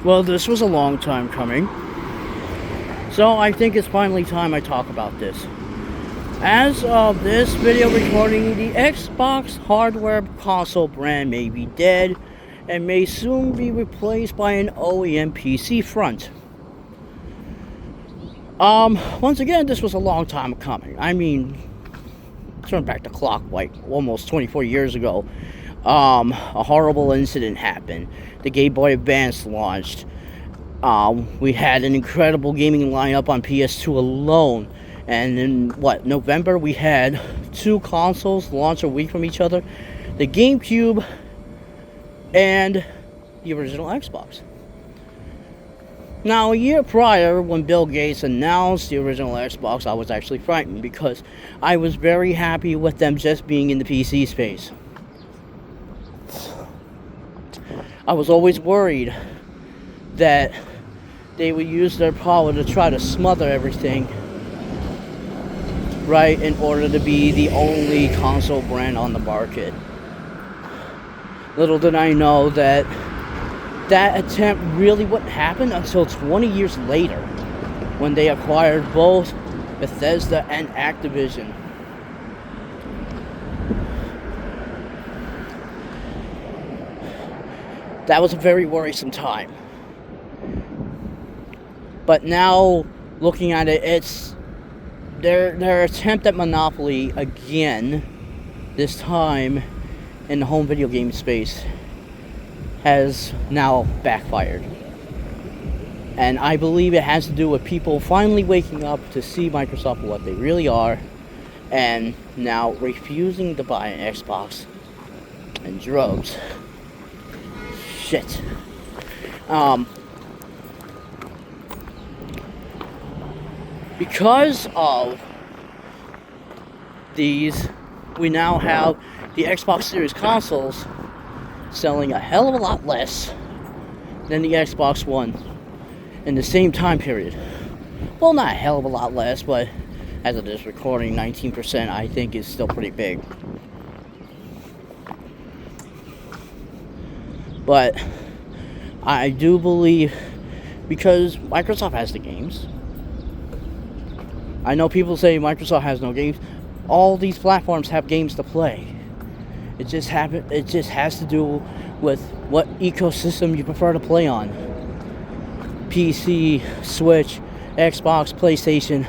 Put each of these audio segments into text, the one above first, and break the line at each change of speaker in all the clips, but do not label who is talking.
Well, this was a long time coming, so I think it's finally time I talk about this. As of this video recording, the Xbox hardware console brand may be dead and may soon be replaced by an OEM PC front. Once again, this was a long time coming. I mean, turn back the clock like almost 24 years ago. A horrible incident happened. The Game Boy Advance launched. We had an incredible gaming lineup on PS2 alone. And in November, we had two consoles launch a week from each other: the GameCube and the original Xbox. Now, a year prior, when Bill Gates announced the original Xbox, I was actually frightened because I was very happy with them just being in the PC space. I was always worried that they would use their power to try to smother everything, right, in order to be the only console brand on the market. Little did I know that attempt really wouldn't happen until 20 years later, when they acquired both Bethesda and Activision. That was a very worrisome time. But now, looking at it, it's their attempt at monopoly again, this time in the home video game space, has now backfired. And I believe it has to do with people finally waking up to see Microsoft for what they really are, and now refusing to buy an Xbox in droves. Shit. Because of these, we now have the Xbox Series consoles selling a hell of a lot less than the Xbox One in the same time period. Well, not a hell of a lot less, but as of this recording, 19% I think is still pretty big. But I do believe, because Microsoft has the games. I know people say Microsoft has no games. All these platforms have games to play. It just has to do with what ecosystem you prefer to play on. PC, Switch, Xbox, PlayStation.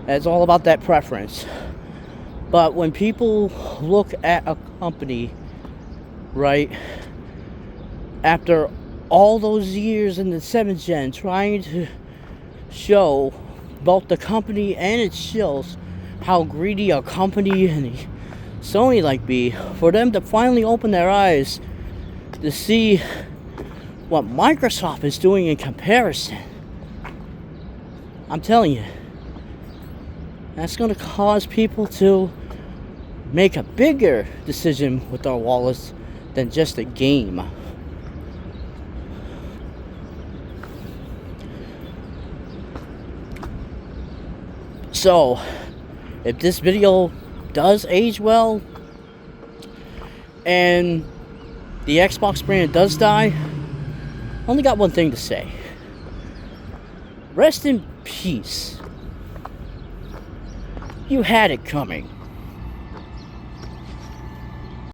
It's all about that preference. But when people look at a company, right, after all those years in the 7th gen trying to show both the company and its shills how greedy a company and Sony like be, for them to finally open their eyes to see what Microsoft is doing in comparison, I'm telling you, that's going to cause people to make a bigger decision with their wallets than just a game. So, if this video does age well, and the Xbox brand does die, I only got one thing to say. Rest in peace. You had it coming.